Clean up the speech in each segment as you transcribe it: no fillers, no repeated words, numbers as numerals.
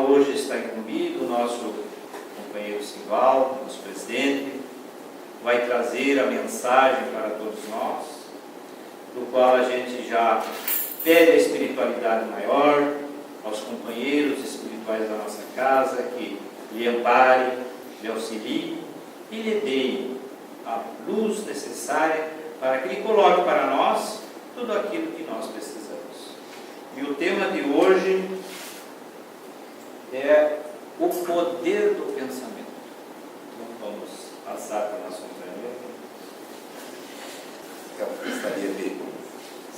hoje está incumbido o nosso companheiro Sivaldo, nosso presidente, vai trazer a mensagem para todos nós, do qual a gente já pede a espiritualidade maior aos companheiros espirituais da nossa casa, que lhe amparem, lhe auxiliem e lhe deem a luz necessária para que ele coloque para nós tudo aquilo que nós precisamos. E o tema de hoje é o poder do pensamento. Então vamos passar para a nossa companhia. Eu gostaria de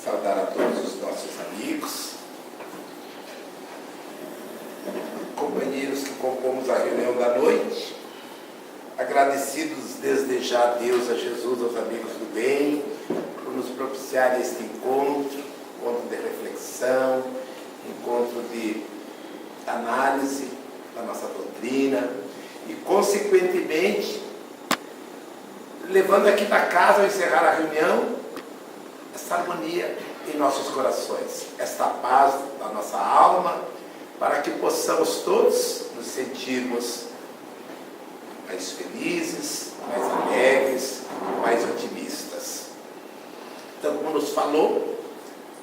saudar a todos os nossos amigos, companheiros que compomos a reunião da noite, agradecidos desde já a Deus, a Jesus, aos amigos do bem, por nos propiciar este encontro de reflexão, encontro de análise da nossa doutrina e, consequentemente, levando aqui da casa, ao encerrar a reunião, essa harmonia em nossos corações, esta paz da nossa alma, para que possamos todos nos sentirmos mais felizes, mais alegres, mais otimistas. Então, como nos falou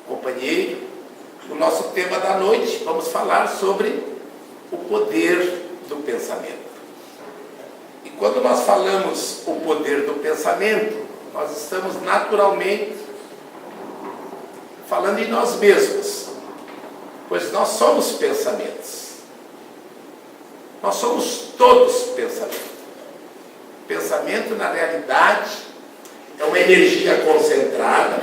o companheiro, o nosso tema da noite, vamos falar sobre o poder do pensamento. E quando nós falamos o poder do pensamento, nós estamos naturalmente falando em nós mesmos, pois nós somos pensamentos. Nós somos todos pensamento. Pensamento, na realidade, é uma energia concentrada,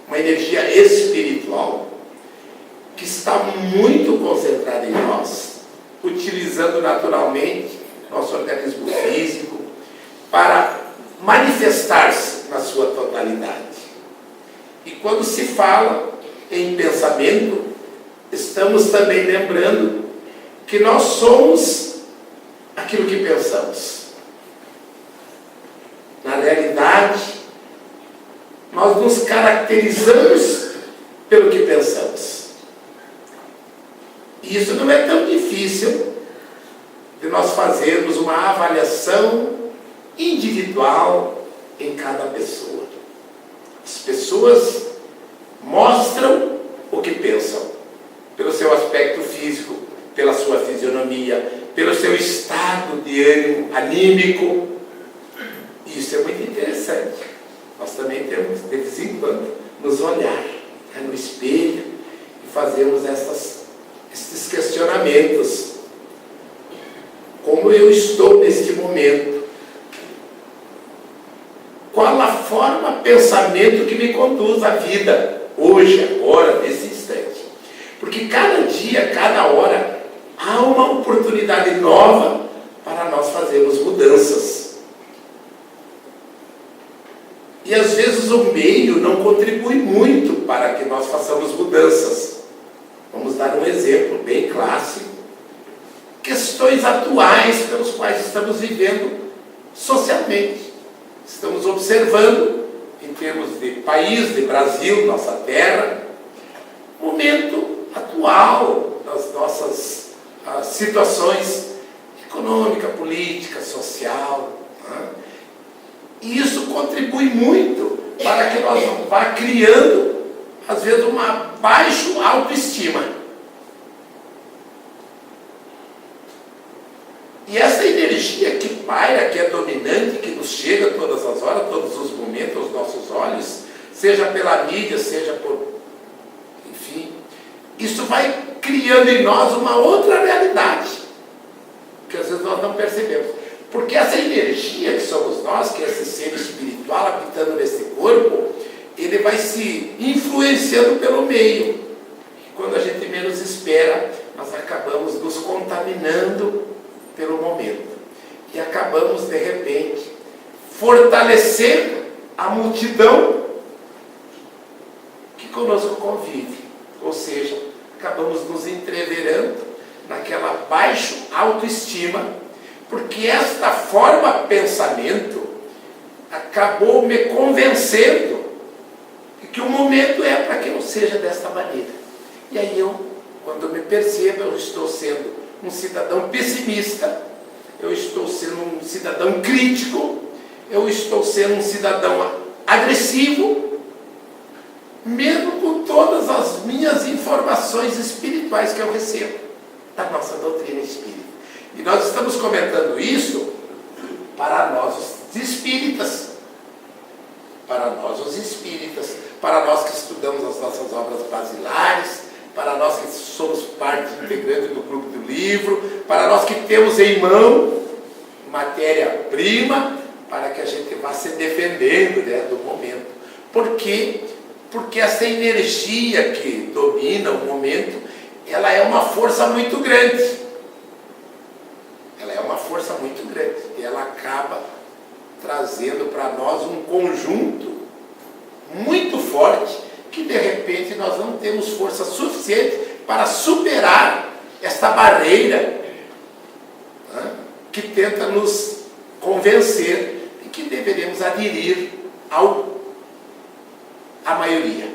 uma energia espiritual, que está muito concentrada em nós, utilizando naturalmente nosso organismo físico para manifestar-se na sua totalidade. E quando se fala em pensamento, estamos também lembrando que nós somos aquilo que pensamos. Na realidade, nós nos caracterizamos pelo que pensamos. E isso não é tão difícil de nós fazermos uma avaliação individual em cada pessoa. As pessoas mostram o que pensam, pelo seu aspecto físico, pela sua fisionomia, pelo seu estado de ânimo anímico. E isso é muito interessante. Nós também temos, de vez em quando, nos olhar no espelho e fazermos esses questionamentos. Como eu estou neste momento? Qual a forma, pensamento que me conduz à vida, hoje, agora, nesse instante? Porque cada dia, cada hora, há uma oportunidade nova para nós fazermos mudanças. E às vezes o meio não contribui muito para que nós façamos mudanças. Vamos dar um exemplo bem clássico. Questões atuais pelos quais estamos vivendo socialmente. Estamos observando, em termos de país, de Brasil, nossa terra, o momento atual das nossas situações econômica, política, social. E isso contribui muito para que nós vá criando, às vezes, uma baixa autoestima. E essa energia que paira, que é dominante, que nos chega todas as horas, todos os momentos aos nossos olhos, seja pela mídia, seja por... enfim, isso vai criando em nós uma outra realidade, que às vezes nós não percebemos. Porque essa energia que somos nós, que é esse ser espiritual habitando nesse corpo, ele vai se influenciando pelo meio. E quando a gente menos espera, nós acabamos nos contaminando pelo momento. E acabamos, de repente, fortalecendo a multidão que conosco convive. Ou seja, acabamos nos entreverando naquela baixa autoestima, porque esta forma de pensamento acabou me convencendo de que o momento é para que eu seja desta maneira. E aí eu Quando eu me percebo, eu estou sendo um cidadão pessimista, eu estou sendo um cidadão crítico, eu estou sendo um cidadão agressivo, mesmo com todas as minhas informações espirituais que eu recebo da nossa doutrina espírita. E nós estamos comentando isso para nós os espíritas, para nós os espíritas, para nós que estudamos as nossas obras basilares, para nós que somos parte integrante do Clube do Livro, para nós que temos em mão matéria-prima, para que a gente vá se defendendo, né, do momento. Por quê? Porque essa energia que domina o momento, ela é uma força muito grande. Ela é uma força muito grande. E ela acaba trazendo para nós um conjunto muito forte, que de repente nós não temos força suficiente para superar esta barreira, né, que tenta nos convencer de que deveremos aderir à maioria.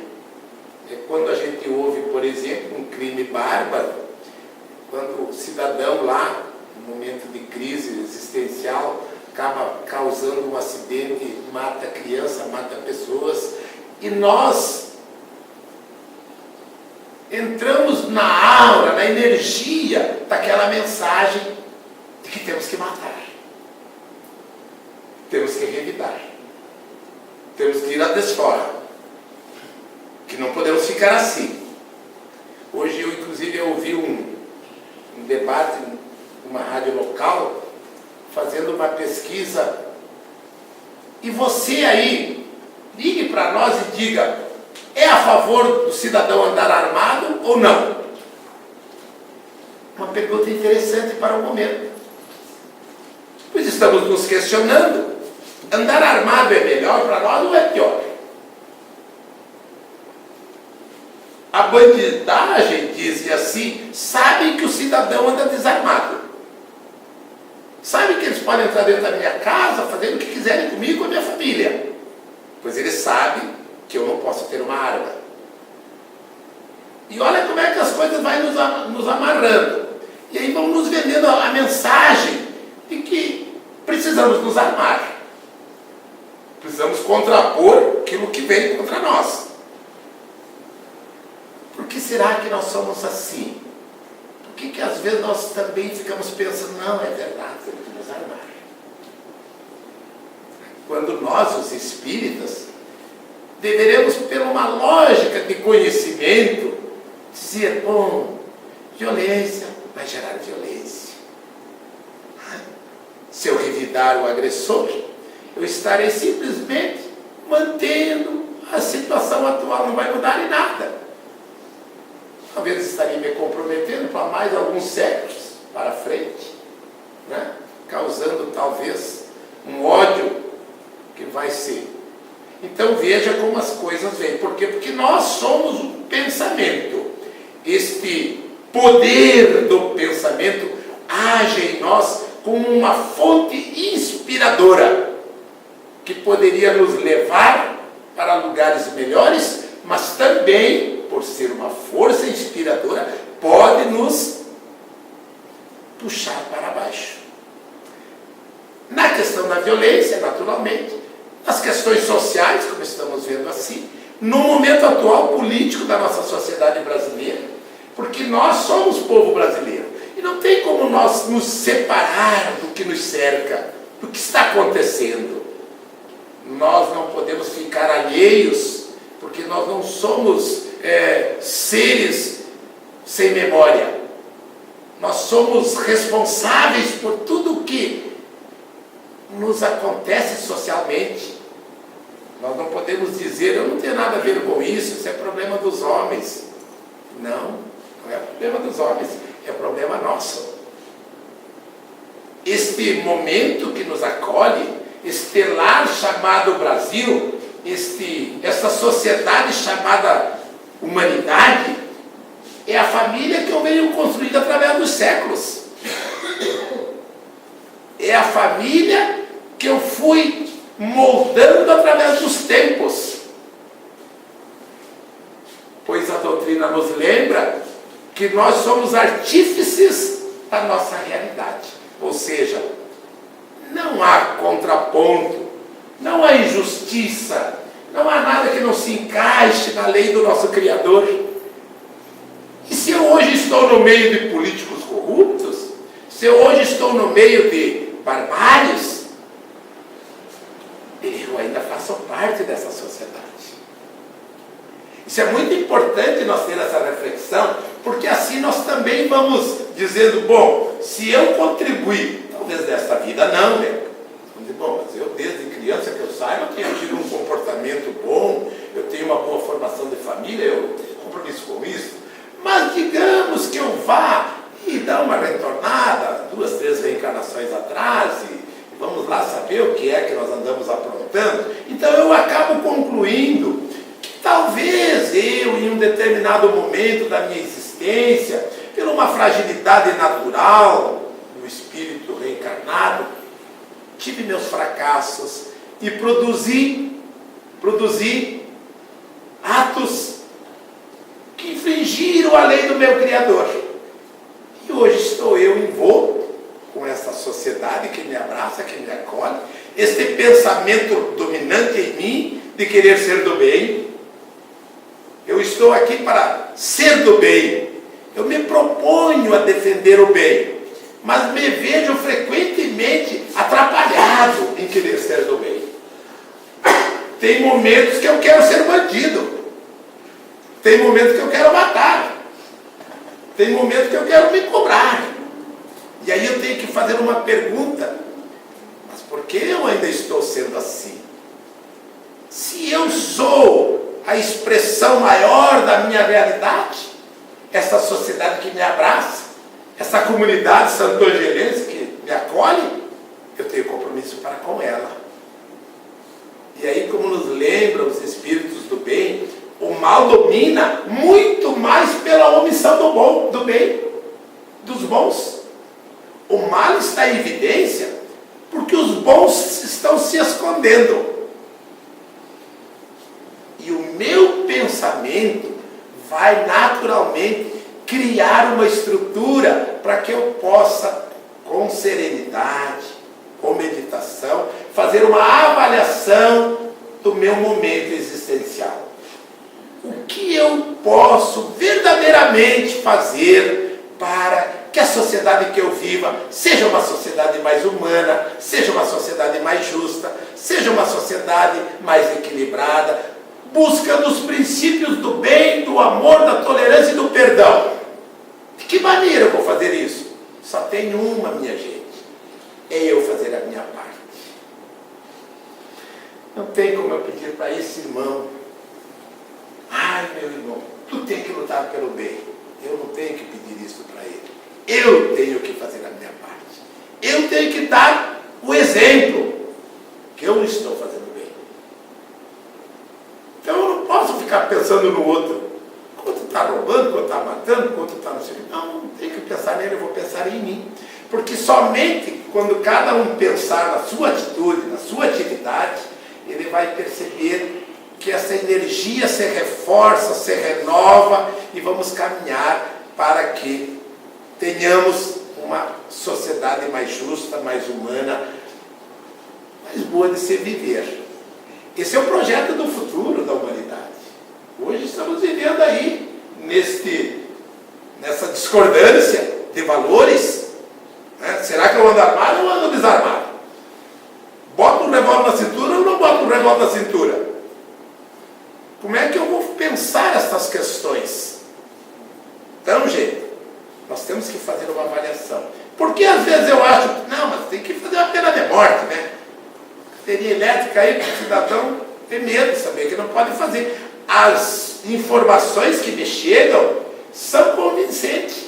É quando a gente ouve, por exemplo, um crime bárbaro, quando o cidadão lá, no momento de crise existencial, acaba causando um acidente, mata criança, mata pessoas, e nós entramos na aura, na energia daquela mensagem de que temos que matar, temos que revidar, temos que ir à desforra, que não podemos ficar assim. Hoje eu inclusive ouvi um debate numa rádio local, fazendo uma pesquisa, e você aí, ligue para nós e diga, é a favor do cidadão andar armado ou não? Uma pergunta interessante para o momento. Pois estamos nos questionando, andar armado é melhor para nós ou é pior? A bandidagem, diz assim, sabem que o cidadão anda desarmado. Sabem que eles podem entrar dentro da minha casa, fazendo o que quiserem comigo e com a minha família. Pois eles sabem que eu não posso ter uma arma. E olha como é que as coisas vão nos amarrando. E aí vão nos vendendo a mensagem de que precisamos nos armar. Precisamos contrapor aquilo que vem contra nós. Por que será que nós somos assim? Por que às vezes nós também ficamos pensando, não, é verdade, temos que nos armar? Quando nós, os espíritas, deveremos, por uma lógica de conhecimento, dizer, bom, violência vai gerar violência. Se eu revidar o agressor, eu estarei simplesmente mantendo a situação atual, não vai mudar em nada. Talvez estaria me comprometendo para mais alguns séculos para frente, né? Causando talvez um ódio que vai ser. Então veja como as coisas vêm. Por quê? Porque nós somos o pensamento. Este poder do pensamento age em nós como uma fonte inspiradora que poderia nos levar para lugares melhores, mas também, por ser uma força inspiradora, pode nos puxar para baixo. Na questão da violência, naturalmente, nas questões sociais, como estamos vendo assim, no momento atual político da nossa sociedade brasileira, porque nós somos povo brasileiro, e não tem como nós nos separar do que nos cerca, do que está acontecendo. Nós não podemos ficar alheios, porque nós não somos seres sem memória. Nós somos responsáveis por tudo o que nos acontece socialmente. Nós não podemos dizer, eu não tenho nada a ver com isso é problema dos homens. Não, não é problema dos homens, é problema nosso. Este momento que nos acolhe, este lar chamado Brasil, esta sociedade chamada humanidade, é a família que eu venho construindo através dos séculos. É a família que eu fui moldando através dos tempos. Pois a doutrina nos lembra que nós somos artífices da nossa realidade. Ou seja, não há contraponto, não há injustiça, não há nada que não se encaixe na lei do nosso Criador. E se eu hoje estou no meio de políticos corruptos, se eu hoje estou no meio de barbários, eu ainda faço parte dessa sociedade. Isso é muito importante nós ter essa reflexão, porque assim nós também vamos dizendo, bom, se eu contribuir, talvez desta vida não, né? Vamos dizer, bom, mas eu desde criança que eu saiba, eu tenho tido um comportamento bom, eu tenho uma boa formação de família, eu tenho compromisso com isso. Mas digamos que eu vá e dar uma retornada, 2, 3 reencarnações atrás, e vamos lá saber o que é que nós andamos aprontando. Então eu acabo concluindo que talvez eu, em um determinado momento da minha existência, por uma fragilidade natural do espírito reencarnado, tive meus fracassos e produzi atos que infringiram a lei do meu Criador. E hoje estou eu envolto com essa sociedade que me abraça, que me acolhe, este pensamento dominante em mim de querer ser do bem. Eu estou aqui para ser do bem. Eu me proponho a defender o bem, mas me vejo frequentemente atrapalhado em querer ser do bem. Tem momentos que eu quero ser bandido. Tem momentos que eu quero matar. Tem momentos que eu quero me cobrar. E aí eu tenho que fazer uma pergunta. Mas por que eu ainda estou sendo assim? Se eu sou a expressão maior da minha realidade, essa sociedade que me abraça, essa comunidade santo-angelense que me acolhe, eu tenho compromisso para com ela. E aí, como nos lembram os espíritos do bem, o mal domina muito mais pela omissão do bem, dos bons. O mal está em evidência porque os bons estão se escondendo. E o meu pensamento vai naturalmente criar uma estrutura para que eu possa, com serenidade, com meditação, fazer uma avaliação do meu momento existencial. O que eu posso verdadeiramente fazer para que a sociedade que eu viva seja uma sociedade mais humana, seja uma sociedade mais justa, seja uma sociedade mais equilibrada, buscando os princípios do bem, do amor, da tolerância e do perdão. De que maneira eu vou fazer isso? Só tem uma, minha gente. É eu fazer a minha parte. Não tem como eu pedir para esse irmão, ai meu irmão, tu tem que lutar pelo bem. Eu não tenho que pedir isso para ele. Eu tenho que fazer a minha parte. Eu tenho que dar o exemplo que eu estou fazendo bem. Então eu não posso ficar pensando no outro. Quando está roubando, quando está matando, quando está no céu. Não tenho que pensar nele, eu vou pensar em mim. Porque somente quando cada um pensar na sua atitude, na sua atividade, ele vai perceber que essa energia se reforça, se renova e vamos caminhar para que tenhamos uma sociedade mais justa, mais humana, mais boa de se viver. Esse é o projeto do futuro da humanidade. Hoje estamos vivendo aí nessa discordância de valores. Né? Será que eu ando armado ou ando desarmado? Boto um revólver na cintura ou não boto um revólver na cintura? Como é que eu vou pensar essas questões? Então, gente, nós temos que fazer uma avaliação. Porque às vezes eu acho, não, mas tem que fazer uma pena de morte, né? Bateria elétrica aí para o cidadão ter medo de saber que não pode fazer. As informações que me chegam são convincentes.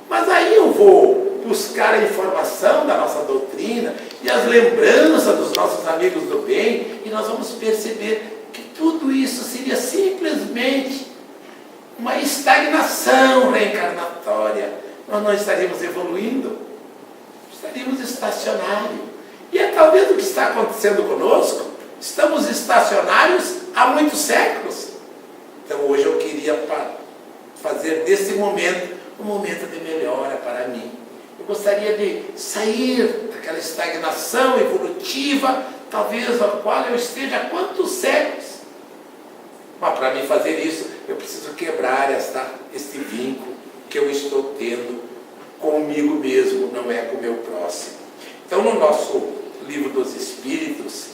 Mas aí eu vou buscar a informação da nossa doutrina e as lembranças dos nossos amigos do bem e nós vamos perceber que tudo isso seria simplesmente uma estagnação reencarnatória. Nós não estaríamos evoluindo, estaríamos estacionários. E é talvez o que está acontecendo conosco. Estamos estacionários há muitos séculos. Então hoje eu queria fazer desse momento um momento de melhora para mim. Eu gostaria de sair daquela estagnação evolutiva, talvez a qual eu esteja há quantos séculos. Mas para mim fazer isso, eu preciso quebrar este vínculo que eu estou tendo comigo mesmo, não é com o meu próximo. Então, no nosso Livro dos Espíritos,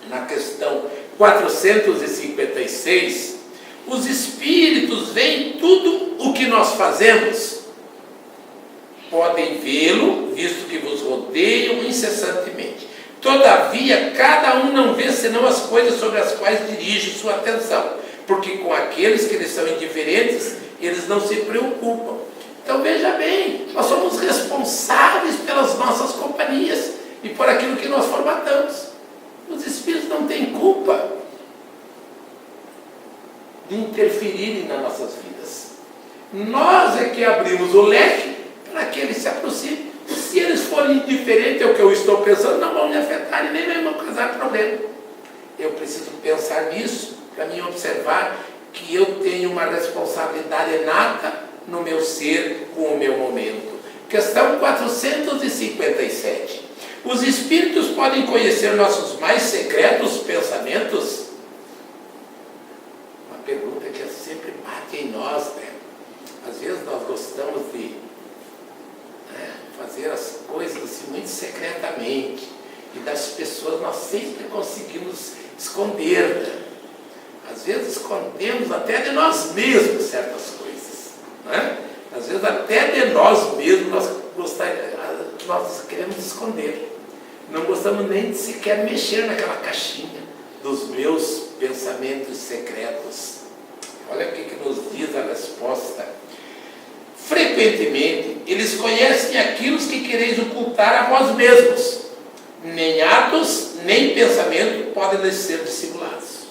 na questão 456, os Espíritos veem tudo o que nós fazemos. Podem vê-lo, visto que vos rodeiam incessantemente. Todavia, cada um não vê senão as coisas sobre as quais dirige sua atenção, porque com aqueles que lhes são indiferentes, eles não se preocupam. Então veja bem, nós somos responsáveis pelas nossas companhias e por aquilo que nós formatamos. Os Espíritos não têm culpa de interferirem nas nossas vidas. Nós é que abrimos o leque para que eles se aproximem. Se eles forem indiferentes ao que eu estou pensando, não vão me afetar e nem vão causar problema. Eu preciso pensar nisso para mim observar que eu tenho uma responsabilidade inata no meu ser com o meu momento. Questão 457. Os Espíritos podem conhecer nossos mais secretos pensamentos? Uma pergunta que sempre bate em nós, né? Às vezes nós gostamos de fazer as coisas assim muito secretamente, e das pessoas nós sempre conseguimos esconder, né? Às vezes escondemos até de nós mesmos certas coisas, né? Às vezes até de nós mesmos nós queremos esconder, não gostamos nem de sequer mexer naquela caixinha dos meus pensamentos secretos. Olha o que nos diz a resposta. Frequentemente, eles conhecem aquilo que quereis ocultar a vós mesmos. Nem atos, nem pensamento podem lhes ser dissimulados.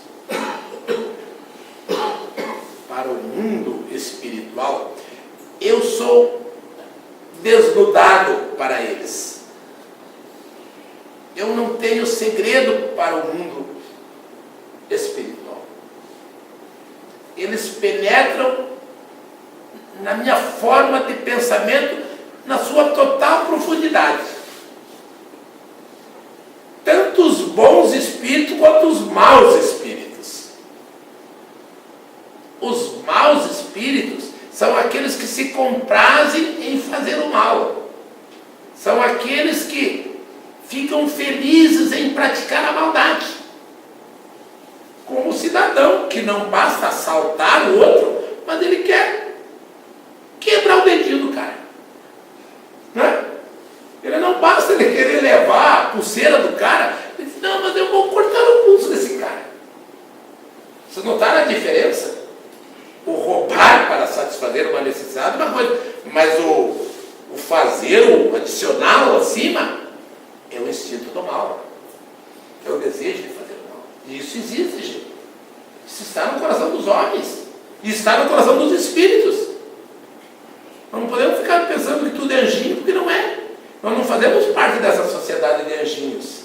Para o mundo espiritual, eu sou desnudado para eles. Eu não tenho segredo para o mundo espiritual. Eles penetram na minha forma de pensamento, na sua total profundidade. Tanto os bons espíritos quanto os maus espíritos. Os maus espíritos são aqueles que se comprazem em fazer o mal. São aqueles que ficam felizes em praticar a maldade. Como o cidadão que não basta assaltar o outro, mas ele quer quebrar o dedinho do cara, né? Ele não basta ele querer levar a pulseira do cara, ele diz, não, mas eu vou cortar o pulso desse cara. Vocês notaram a diferença? O roubar para satisfazer uma necessidade é uma coisa, mas o fazer, o adicional acima, é o instinto do mal, é o desejo de fazer o mal. E isso existe, gente. Isso está no coração dos homens e está no coração dos espíritos. Nós não podemos ficar pensando que tudo é anjinho, porque não é. Nós não fazemos parte dessa sociedade de anjinhos.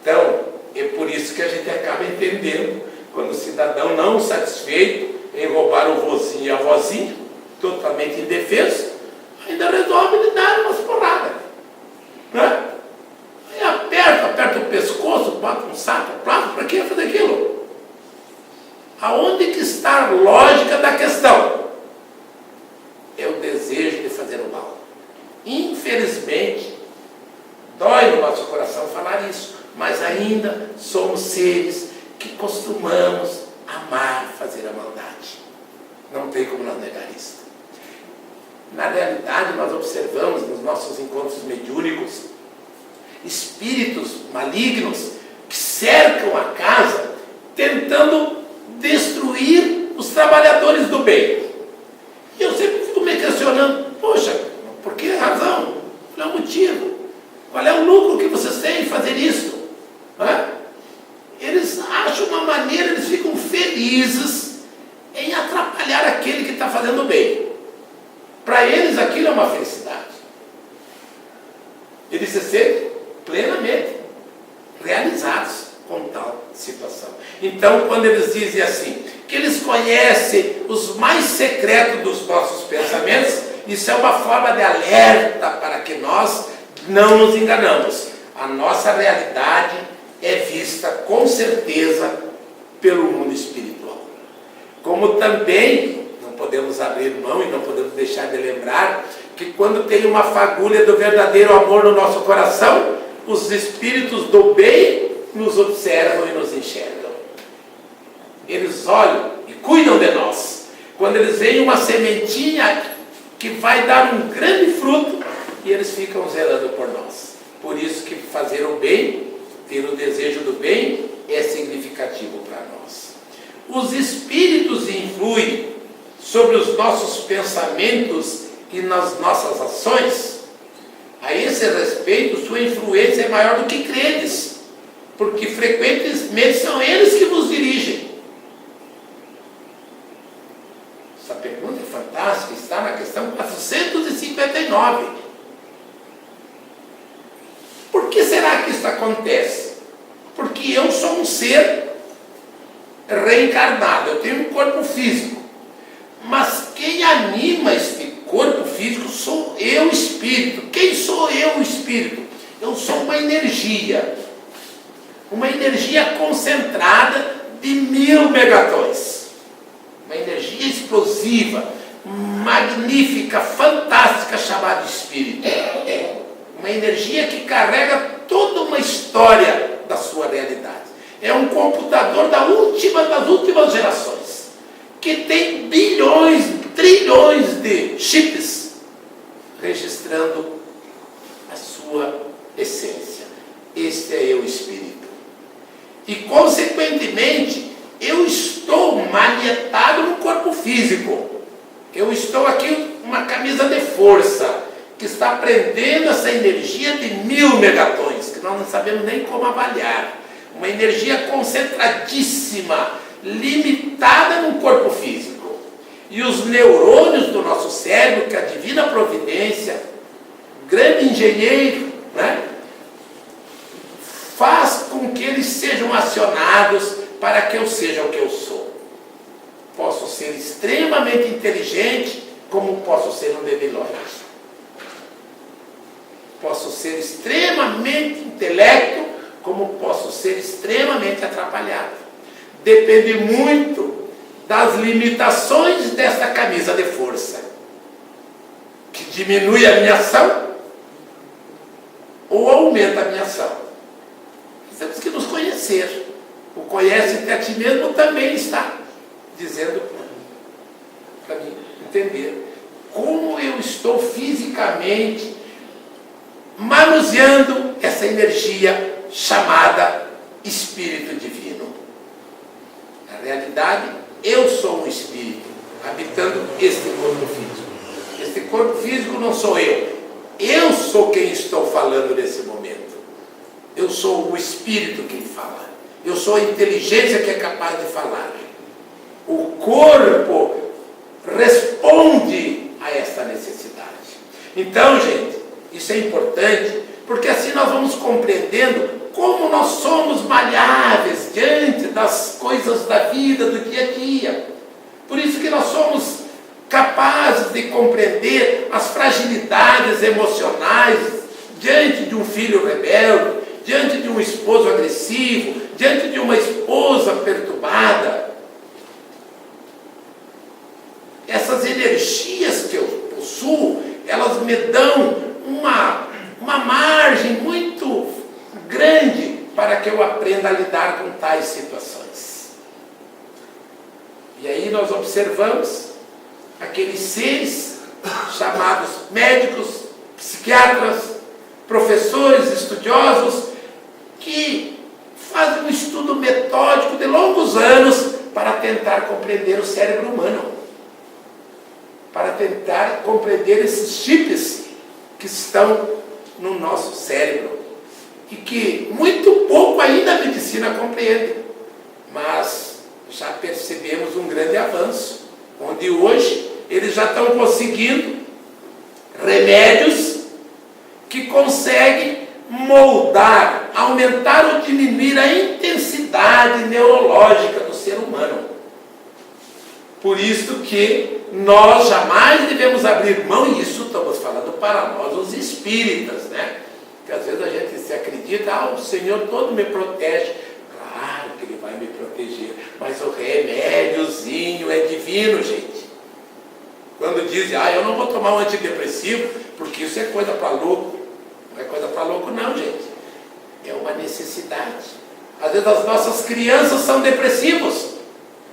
Então, é por isso que a gente acaba entendendo quando o cidadão não satisfeito em roubar o vozinho e a vozinha, totalmente indefeso, ainda resolve lhe dar umas porradas, né? Aí aperta o pescoço, bota um saco plástico, para que fazer aquilo? Aonde que está a lógica da questão? É o desejo de fazer o mal. Infelizmente, dói no nosso coração falar isso, mas ainda somos seres que costumamos amar fazer a maldade. Não tem como nós negar isso. Na realidade, nós observamos nos nossos encontros mediúnicos espíritos malignos que cercam a casa tentando destruir os trabalhadores do bem. E eu sempre fico me questionando, poxa, por que razão? Qual é o motivo? Qual é o lucro que vocês têm em fazer isso? Eles acham uma maneira, eles ficam felizes em atrapalhar aquele que está fazendo bem. Para eles aquilo é uma felicidade. Eles se sentem plenamente realizados com tal situação. Então, quando eles dizem assim, que eles conhecem os mais secretos dos nossos pensamentos. Isso é uma forma de alerta para que nós não nos enganamos. A nossa realidade é vista com certeza pelo mundo espiritual. Como também não podemos abrir mão e não podemos deixar de lembrar que quando tem uma fagulha do verdadeiro amor no nosso coração, os espíritos do bem nos observam e nos enxergam. Eles olham e cuidam de nós. Quando eles veem uma sementinha que vai dar um grande fruto, e eles ficam zelando por nós. Por isso que fazer o bem, ter o desejo do bem, é significativo para nós. Os espíritos influem sobre os nossos pensamentos e nas nossas ações. A esse respeito, sua influência é maior do que credes, porque frequentemente são eles que nos dirigem. Essa pergunta é fantástica, está na questão 459. Por que será que isso acontece? Porque eu sou um ser reencarnado, eu tenho um corpo físico, mas quem anima este corpo físico sou eu, espírito. Quem sou eu, espírito? Eu sou uma energia concentrada de 1000 megatons, uma energia explosiva, magnífica, fantástica, chamada espírito. Uma energia que carrega toda uma história da sua realidade. É um computador das últimas gerações, que tem bilhões, trilhões de chips registrando a sua essência. Este é eu, espírito. E, consequentemente, eu estou manietado no corpo físico. Eu estou aqui uma camisa de força, que está prendendo essa energia de 1000 megatons, que nós não sabemos nem como avaliar. Uma energia concentradíssima, limitada no corpo físico. E os neurônios do nosso cérebro, que a divina providência, grande engenheiro, né, faz com que eles sejam acionados para que eu seja o que eu sou. Posso ser extremamente inteligente, como posso ser um debilóide. Posso ser extremamente intelecto, como posso ser extremamente atrapalhado. Depende muito das limitações dessa camisa de força, que diminui a minha ação ou aumenta a minha ação. Nós temos que nos conhecer. O conhece-te a ti mesmo também está dizendo para mim entender como eu estou fisicamente manuseando essa energia chamada Espírito Divino. Na realidade, eu sou um espírito habitando este corpo físico. Este corpo físico não sou eu. Eu sou quem estou falando nesse momento. Eu sou o espírito quem fala. Eu sou a inteligência que é capaz de falar. O corpo responde a esta necessidade. Então, gente, isso é importante, porque assim nós vamos compreendendo como nós somos maleáveis diante das coisas da vida, do dia a dia. Por isso que nós somos capazes de compreender as fragilidades emocionais diante de um filho rebelde, diante de um esposo agressivo, diante de uma esposa perturbada. Essas energias que eu possuo, elas me dão uma margem muito grande para que eu aprenda a lidar com tais situações. E aí nós observamos aqueles seres chamados médicos, psiquiatras, professores, estudiosos, que fazem um estudo metódico de longos anos para tentar compreender o cérebro humano, para tentar compreender esses chips que estão no nosso cérebro e que muito pouco ainda a medicina compreende, mas já percebemos um grande avanço, onde hoje eles já estão conseguindo remédios que conseguem moldar, aumentar ou diminuir a intensidade neurológica do ser humano. Por isso que nós jamais devemos abrir mão, e isso estamos falando para nós, os espíritas, né? Que às vezes a gente se acredita, o Senhor todo me protege. Claro que Ele vai me proteger, mas o remédiozinho é divino, gente. Quando dizem, eu não vou tomar um antidepressivo, porque isso é coisa para louco. Não é coisa para louco não, gente. É uma necessidade. Às vezes as nossas crianças são depressivos.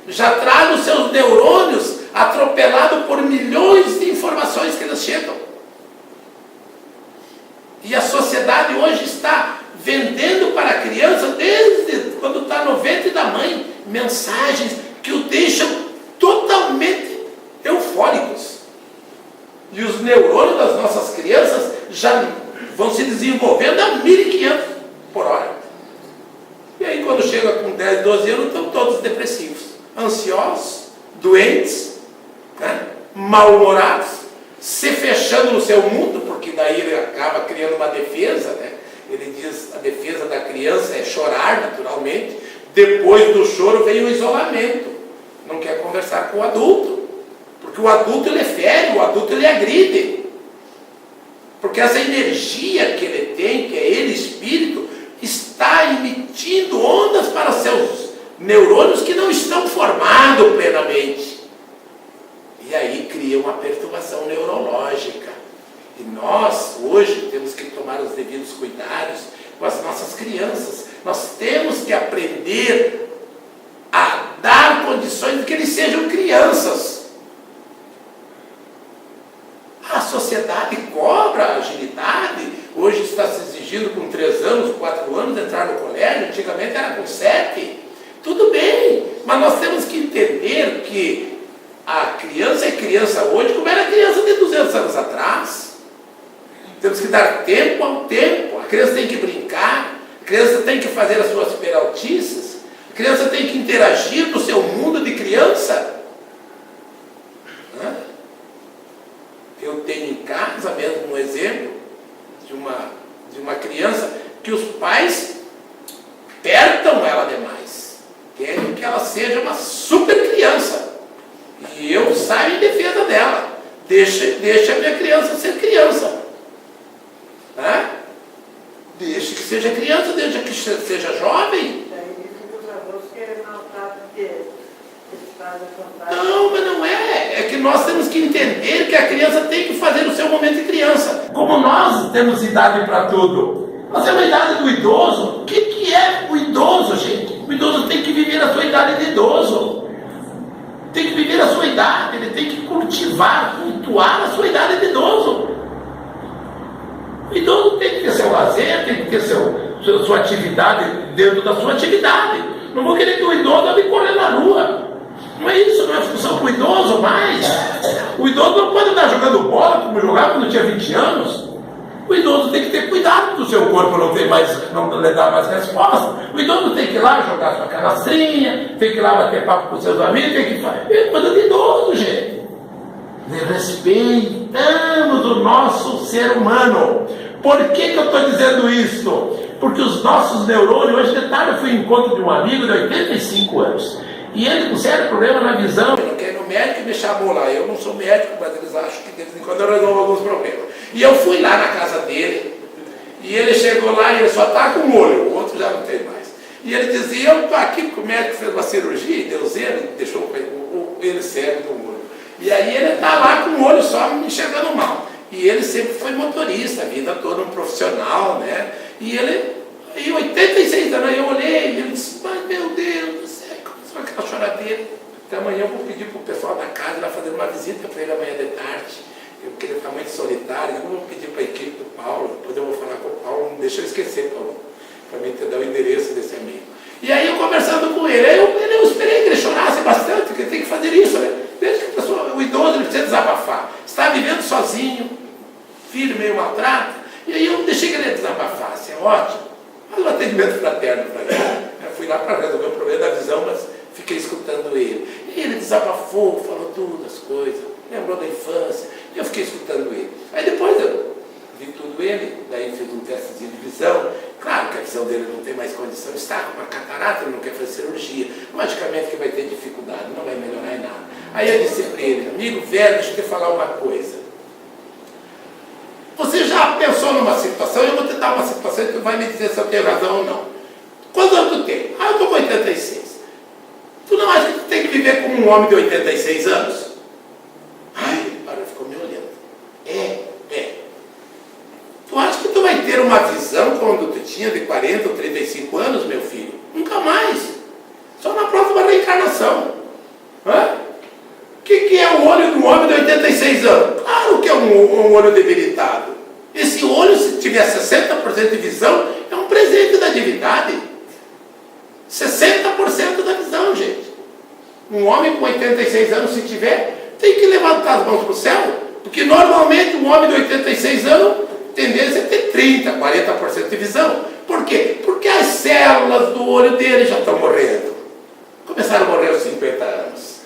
Já trazem os seus neurônios atropelados por milhões de informações que eles chegam. E a sociedade hoje está vendendo para a criança, desde quando está no ventre da mãe, mensagens que o deixam totalmente eufóricos. E os neurônios das nossas crianças já vão se desenvolvendo a 1.500 por hora. E aí quando chega com 10, 12 anos, estão todos depressivos, ansiosos, doentes, né? Mal-humorados, se fechando no seu mundo, porque daí ele acaba criando uma defesa, né? Ele diz, a defesa da criança é chorar naturalmente, depois do choro vem o isolamento, não quer conversar com o adulto, porque o adulto ele fere, o adulto ele agride, porque essa energia que ele tem, que é ele espírito, está emitindo ondas para seus neurônios que não estão formados plenamente, e aí cria uma perturbação neurológica. E nós hoje temos que tomar os devidos cuidados com as nossas crianças. Nós temos que aprender a dar condições de que eles sejam crianças. A sociedade cobra agilidade. Hoje está se exigindo com 3 anos, 4 anos entrar no colégio. Antigamente era com 7. Tudo bem, mas nós temos que entender que a criança é criança hoje como era criança de 200 anos atrás. Temos que dar tempo ao tempo. A criança tem que brincar, a criança tem que fazer as suas peraltices, a criança tem que interagir no seu mundo de criança. Eu tenho em casa mesmo um exemplo de uma criança que os pais apertam ela demais, querem que ela seja uma super criança, e eu saio em defesa dela. Deixa a minha criança ser criança. Deixa que seja criança, deixa que seja jovem. Não, mas não é. É que nós temos que entender que a criança tem que fazer o seu momento de criança. Como nós temos idade para tudo. Nós temos a idade do idoso. O que é o idoso, gente? O idoso tem que viver a sua idade de idoso. Tem que viver a sua idade. Ele tem que cultivar, cultuar a sua idade de idoso. O idoso tem que ter seu lazer, tem que ter sua atividade dentro da sua atividade. Não vou querer que o idoso ande correr na rua. Não é isso, não é função para o idoso mais. O idoso não pode andar jogando bola como jogava quando tinha 20 anos. O idoso tem que ter cuidado do seu corpo, não lhe dar mais resposta. O idoso tem que ir lá jogar sua canastrinha, tem que ir lá bater papo com seus amigos, tem que fazer. É coisa de idoso, gente. Respeitamos o nosso ser humano. Por que eu estou dizendo isso? Porque os nossos neurônios, hoje de tarde eu fui em encontro de um amigo de 85 anos, e ele com sério problema na visão. Eu não quero ir no médico e me chamou lá. Eu não sou médico, mas eles acham que de vez em quando eu resolvo alguns problemas. E eu fui lá na casa dele, e ele chegou lá e ele só está com um olho, o outro já não tem mais. E ele dizia, eu estou aqui porque o médico fez uma cirurgia e Deus deixou ele cego do olho. E aí ele está lá com o olho só enxergando mal. E ele sempre foi motorista, a vida toda um profissional, né? E ele, em 86 anos, eu olhei e ele disse, mas meu Deus do céu, começou aquela choradeira. Até amanhã eu vou pedir para o pessoal da casa ir lá fazer uma visita para ele amanhã de tarde. Porque ele está muito solitário. Eu vou pedir para a equipe do Paulo, depois eu vou falar com o Paulo, não deixa eu esquecer, Paulo, para mim te dar o endereço desse amigo. E aí eu conversando com ele, eu esperei que ele chorasse bastante, porque ele tem que fazer isso, né? Desde que o idoso ele precisa desabafar. Está vivendo sozinho, filho meio maltrato, e aí eu deixei que ele desabafasse, é ótimo. Mas um atendimento fraterno para ele. Eu fui lá para resolver o problema da visão, mas fiquei escutando ele. E ele desabafou, falou tudo, as coisas, lembrou da infância, e eu fiquei escutando ele. Aí depois eu vi tudo ele, daí fiz um testezinho de visão. Claro que a visão dele não tem mais condição, está com uma catarata, ele não quer fazer cirurgia. Logicamente que vai ter dificuldade, não vai melhorar em nada. Aí eu disse para ele: amigo velho, deixa eu te falar uma coisa. Você já pensou numa situação? Eu vou te dar uma situação e tu vai me dizer se eu tenho razão ou não. Quantos anos tu tem? Eu estou com 86. Tu não acha que tu tem que viver como um homem de 86 anos? Ai, ele parou e ficou me olhando. Tu acha que tu vai ter uma visão quando tu tinha de 40 ou 35 anos, meu filho? Nunca mais. Só na próxima reencarnação. O que é o olho de um homem de 86 anos? Claro que é um olho debilitado. Esse olho, se tiver 60% de visão, é um presente da divindade. 60% da visão, gente. Um homem com 86 anos, se tiver, tem que levantar as mãos para o céu. Porque normalmente um homem de 86 anos, tendência é ter 30%, 40% de visão. Por quê? Porque as células do olho dele já estão morrendo. Começaram a morrer aos 50 anos.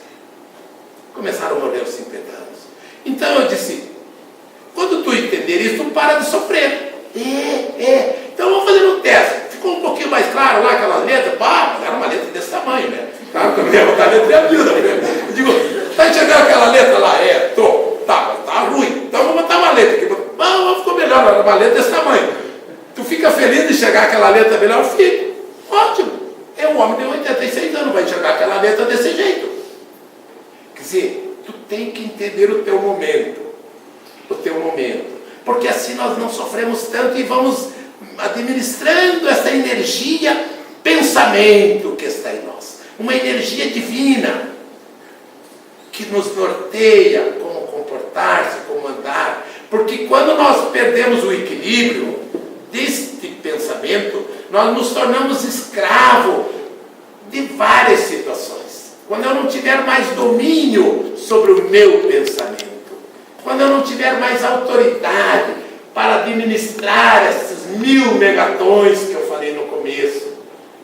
Então eu disse: quando tu entender isso, tu para de sofrer. Então vamos fazer um teste. Ficou um pouquinho mais claro lá aquela letra? Mas era uma letra desse tamanho, né? Claro que eu não ia botar a letra e a vida. Eu digo: tá enxergando aquela letra lá? Tô. Tá ruim. Então vamos botar uma letra aqui. Ficou melhor, era uma letra desse tamanho. Tu fica feliz de enxergar aquela letra melhor? Eu fico. Ótimo. É um homem de 86 anos, vai enxergar aquela letra desse jeito. Quer dizer, tu tem que entender o teu momento. Porque assim nós não sofremos tanto e vamos administrando essa energia, pensamento que está em nós. Uma energia divina que nos norteia como comportar-se, como andar. Porque quando nós perdemos o equilíbrio deste pensamento, nós nos tornamos escravos de várias situações. Quando eu não tiver mais domínio sobre o meu pensamento, quando eu não tiver mais autoridade para administrar esses 1000 megatons que eu falei no começo,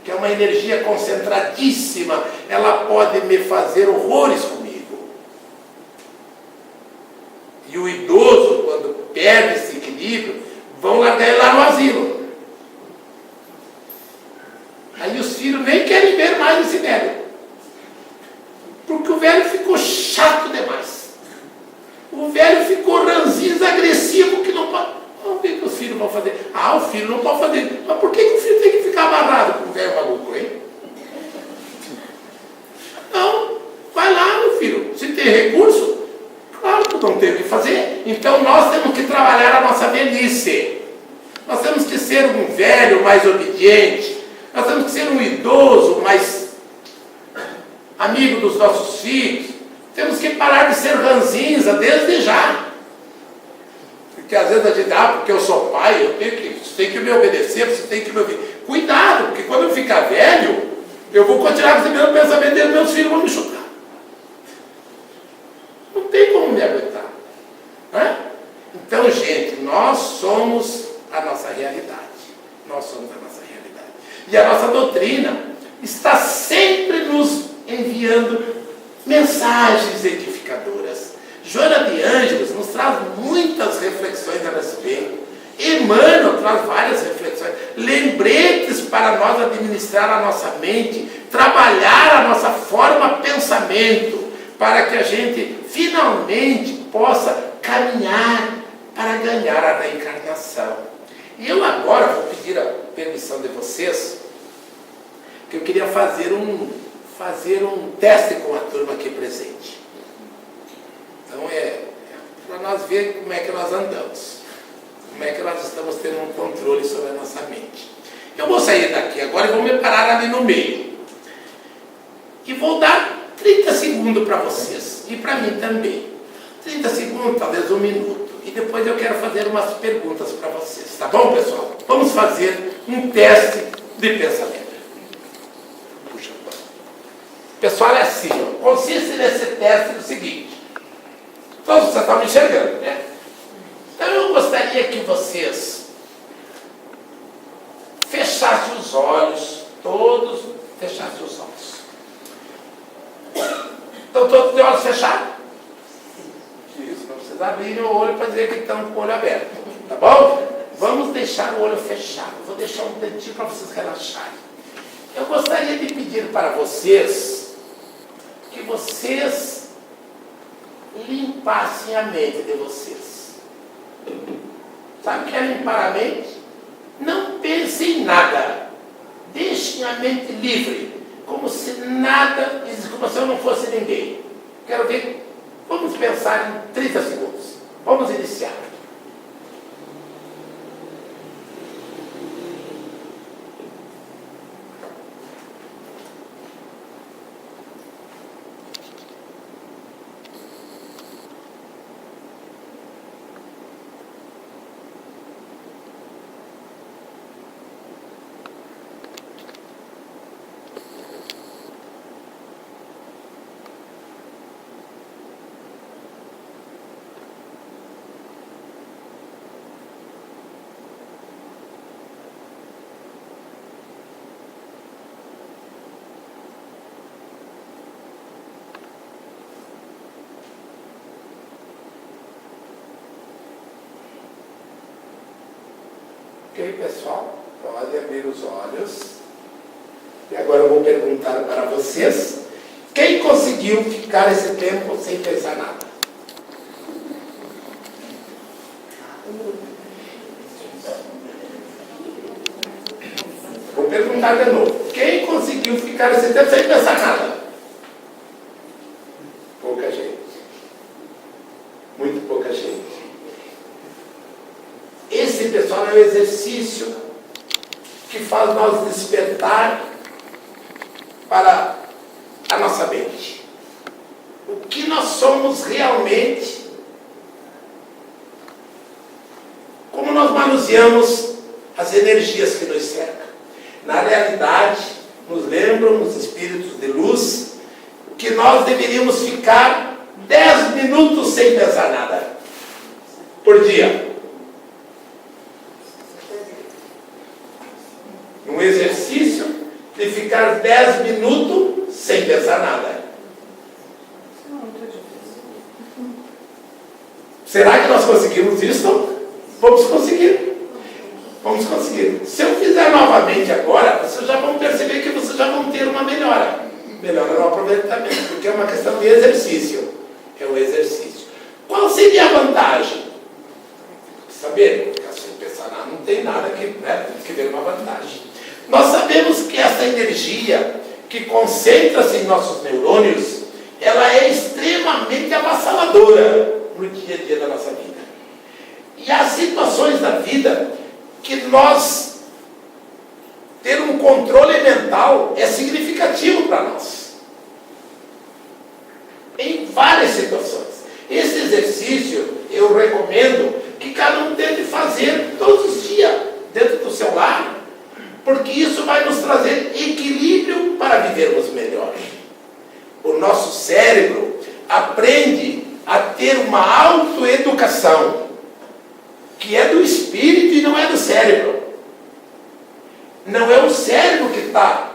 que é uma energia concentradíssima, ela pode me fazer horrores comigo. E o idoso, quando perde esse equilíbrio, vão largar ele lá no asilo. Aí os filhos nem querem ver mais esse velho. Porque o velho ficou chato demais. O velho ficou ranzinza, agressivo, que não pode. O que os filhos vão fazer? O filho não pode fazer. Mas por que o filho tem que ficar amarrado com o velho maluco, hein? Não, vai lá, meu filho. Se tem recurso, claro que não tem o que fazer. Então nós temos que trabalhar a nossa velhice. Nós temos que ser um velho mais obediente. Nós temos que ser um idoso mais amigo dos nossos filhos. Temos que parar de ser ranzinza desde já. Porque às vezes a gente, porque eu sou pai, você tem que me obedecer, você tem que me ouvir. Cuidado, porque quando eu ficar velho, eu vou continuar recebendo o pensamento dele, meus filhos vão me chutar. Não tem como me aguentar. Então, gente, nós somos a nossa realidade. E a nossa doutrina está sempre nos enviando mensagens edificadoras. Joana de Ângeles nos traz muitas reflexões a respeito. Emmanuel traz várias reflexões, lembretes para nós administrar a nossa mente, trabalhar a nossa forma de pensamento, para que a gente finalmente possa caminhar para ganhar a reencarnação. E eu agora vou pedir a permissão de vocês, que eu queria fazer um teste com a turma aqui presente. Então para nós ver como é que nós andamos, como é que nós estamos tendo um controle sobre a nossa mente. Eu vou sair daqui agora e vou me parar ali no meio. E vou dar 30 segundos para vocês, e para mim também. 30 segundos, talvez 1 minuto. E depois eu quero fazer umas perguntas para vocês. Tá bom, pessoal? Vamos fazer um teste de pensamento. Puxa, pessoal, é assim, consiste nesse teste no seguinte. Todos vocês estão me enxergando, né? Então eu gostaria que vocês fechassem os olhos, todos fechassem os olhos. Estão todos de olhos fechados? Isso, não precisa abrir o olho para dizer que estão com o olho aberto. Tá bom? Vamos deixar o olho fechado. Vou deixar um dentinho para vocês relaxarem. Eu gostaria de pedir para vocês que vocês limpassem a mente de vocês. Sabe o que é limpar a mente? Não pensem em nada. Deixem a mente livre, como se nada, como se eu não fosse ninguém. Quero ver, vamos pensar em 30 segundos. Vamos iniciar. Ok, pessoal? Pode abrir os olhos. E agora eu vou perguntar para vocês: quem conseguiu ficar esse tempo sem pensar nada? Vou perguntar de novo: quem conseguiu ficar esse tempo sem pensar nada? Pouca gente. Muito pouca gente. Esse, pessoal, é um exercício que faz nós despertar para a nossa mente. O que nós somos realmente, como nós manuseamos as energias que nos cercam. Na realidade, nos lembram os espíritos de luz que nós deveríamos ficar 10 minutos sem pensar nada por dia. Um exercício de ficar 10 minutos sem pensar nada. Será que nós conseguimos isso? Vamos conseguir. Vamos conseguir. Se eu fizer novamente agora, vocês já vão perceber que vocês já vão ter uma melhora. Melhora no aproveitamento, porque é uma questão de exercício. É um exercício. Qual seria a vantagem? Saber, sem pensar nada, não tem nada que ver uma vantagem. Nós sabemos que essa energia que concentra-se em nossos neurônios, ela é extremamente avassaladora no dia a dia da nossa vida. E há situações da vida que nós ter um controle mental é significativo para nós. Em várias situações. Esse exercício eu recomendo que cada um deve fazer todos os dias dentro do seu lar, porque isso vai nos trazer equilíbrio para vivermos melhor. O nosso cérebro aprende a ter uma autoeducação, que é do espírito e não é do cérebro. Não é o cérebro que está.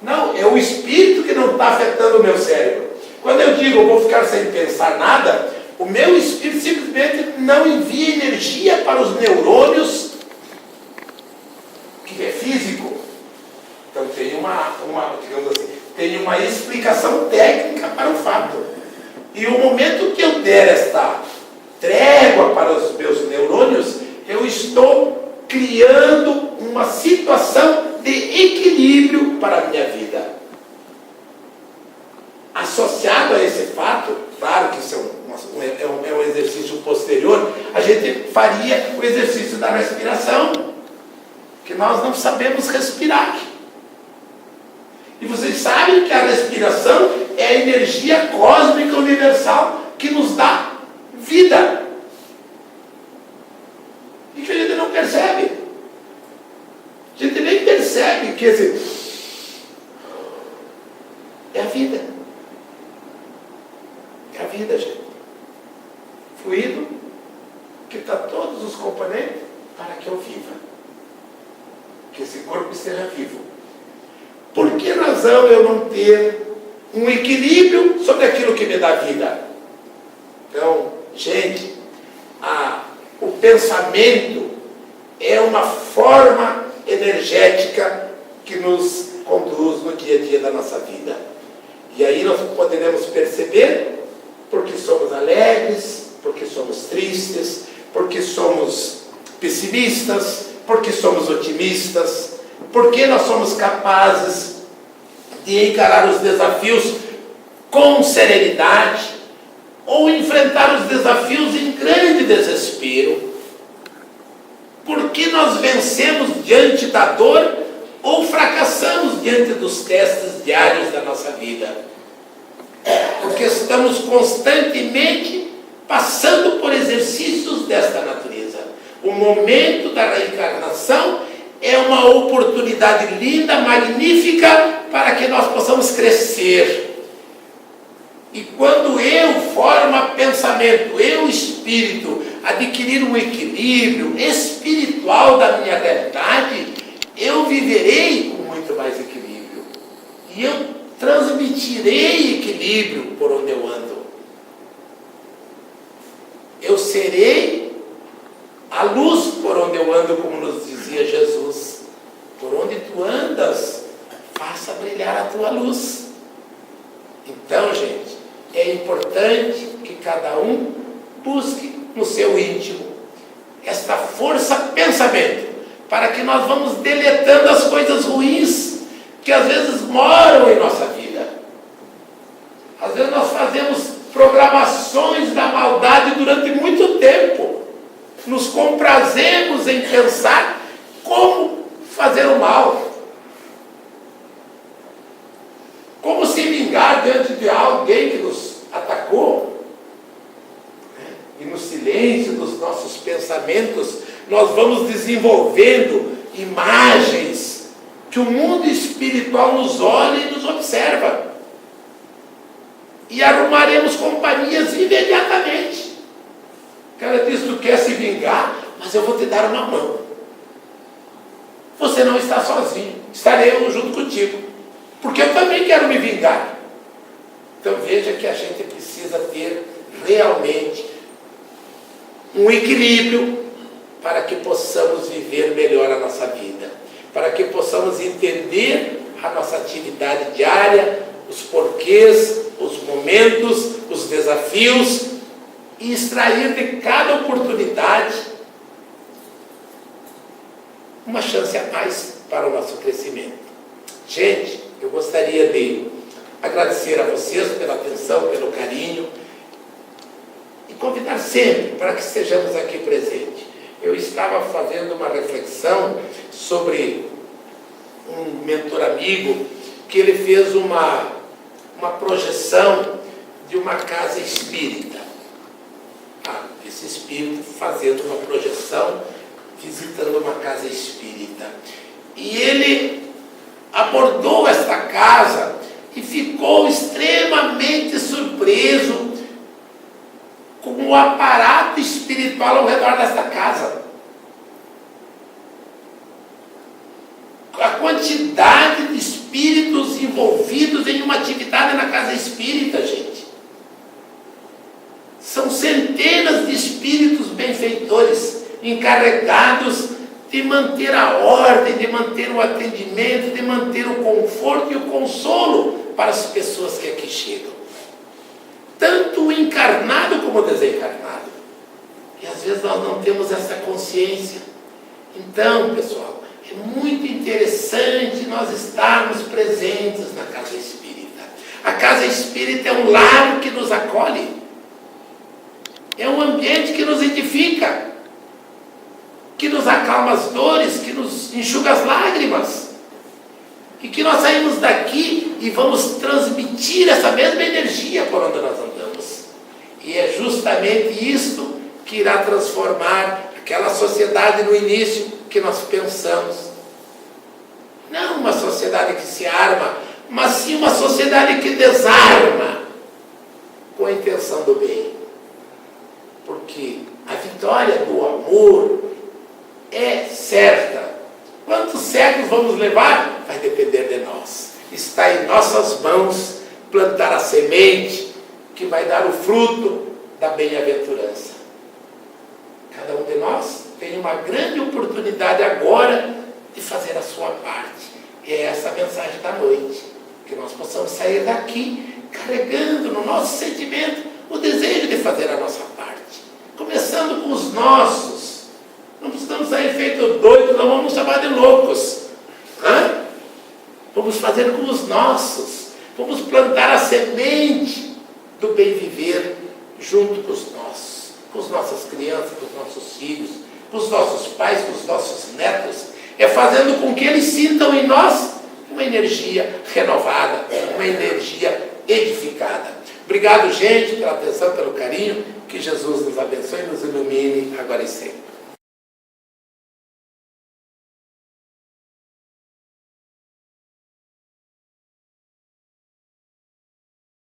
Não, é o espírito que não está afetando o meu cérebro. Quando eu digo eu vou ficar sem pensar nada, o meu espírito simplesmente não envia energia para os neurônios, que é físico. Então tem digamos assim, tem uma explicação técnica para o fato. E o momento que eu der esta trégua para os meus neurônios, eu estou criando uma situação de equilíbrio para a minha vida. Associado a esse fato, claro que isso é um exercício posterior, a gente faria o exercício da respiração, que nós não sabemos respirar. E vocês sabem que a respiração é a energia cósmica universal que nos dá vida. E que a gente não percebe. A gente nem percebe que é a vida. É a vida, gente. Fluido que está todos os componentes para que eu viva. Que esse corpo esteja vivo. Por que razão eu não ter um equilíbrio sobre aquilo que me dá vida? Então, gente, o pensamento é uma forma energética que nos conduz no dia a dia da nossa vida. E aí nós poderemos perceber porque somos alegres, porque somos tristes, porque somos pessimistas, porque somos otimistas, porque nós somos capazes de encarar os desafios com serenidade ou enfrentar os desafios em grande desespero. Porque nós vencemos diante da dor ou fracassamos diante dos testes diários da nossa vida. Porque estamos constantemente passando por exercícios desta natureza. O momento da reencarnação é uma oportunidade linda, magnífica, para que nós possamos crescer. E quando eu, forma pensamento, eu, espírito, adquirir um equilíbrio espiritual da minha realidade, eu viverei com muito mais equilíbrio. E eu transmitirei equilíbrio por onde eu ando. Eu serei a luz por onde eu ando, como nos dizia Jesus. Por onde tu andas, faça brilhar a tua luz. Então, gente, é importante que cada um busque no seu íntimo esta força pensamento, para que nós vamos deletando as coisas ruins que às vezes moram em nossa vida. Às vezes nós fazemos programações da maldade durante muito tempo. Nos comprazemos em pensar como fazer o mal, como se vingar diante de alguém que nos atacou. E no silêncio dos nossos pensamentos, nós vamos desenvolvendo imagens que o mundo espiritual nos olha e nos observa. E arrumaremos companhias imediatamente. O cara diz: tu quer se vingar, mas eu vou te dar uma mão. Você não está sozinho, estarei eu junto contigo, porque eu também quero me vingar. Então veja que a gente precisa ter realmente um equilíbrio para que possamos viver melhor a nossa vida, para que possamos entender a nossa atividade diária, os porquês, os momentos, os desafios, e extrair de cada oportunidade uma chance a mais para o nosso crescimento. Gente, eu gostaria de agradecer a vocês pela atenção, pelo carinho, e convidar sempre para que estejamos aqui presentes. Eu estava fazendo uma reflexão sobre um mentor amigo, que ele fez uma projeção de uma casa espírita. Esse espírito fazendo uma projeção, visitando uma casa espírita. E ele abordou esta casa e ficou extremamente surpreso com o aparato espiritual ao redor desta casa. A quantidade de espíritos envolvidos em uma atividade na casa espírita, gente. São centenas de espíritos benfeitores encarregados de manter a ordem, de manter o atendimento, de manter o conforto e o consolo para as pessoas que aqui chegam. Tanto o encarnado como o desencarnado. E às vezes nós não temos essa consciência. Então, pessoal, é muito interessante nós estarmos presentes na casa espírita. A casa espírita é um lar que nos acolhe. É um ambiente que nos edifica, que nos acalma as dores, que nos enxuga as lágrimas. E que nós saímos daqui e vamos transmitir essa mesma energia por onde nós andamos. E é justamente isto que irá transformar aquela sociedade no início que nós pensamos. Não uma sociedade que se arma, mas sim uma sociedade que desarma com a intenção do bem. Porque a vitória do amor é certa. Quantos séculos vamos levar? Vai depender de nós. Está em nossas mãos plantar a semente que vai dar o fruto da bem-aventurança. Cada um de nós tem uma grande oportunidade agora de fazer a sua parte. E é essa a mensagem da noite. Que nós possamos sair daqui carregando no nosso sentimento o desejo de fazer a nossa parte, começando com os nossos. Não precisamos sair feito doidos, não vamos chamar de loucos. Vamos fazer com os nossos. Vamos plantar a semente do bem viver junto com os nossos, com as nossas crianças, com os nossos filhos, com os nossos pais, com os nossos netos. É fazendo com que eles sintam em nós uma energia renovada, uma energia edificada. Obrigado, gente, pela atenção, pelo carinho. Que Jesus nos abençoe e nos ilumine agora e sempre.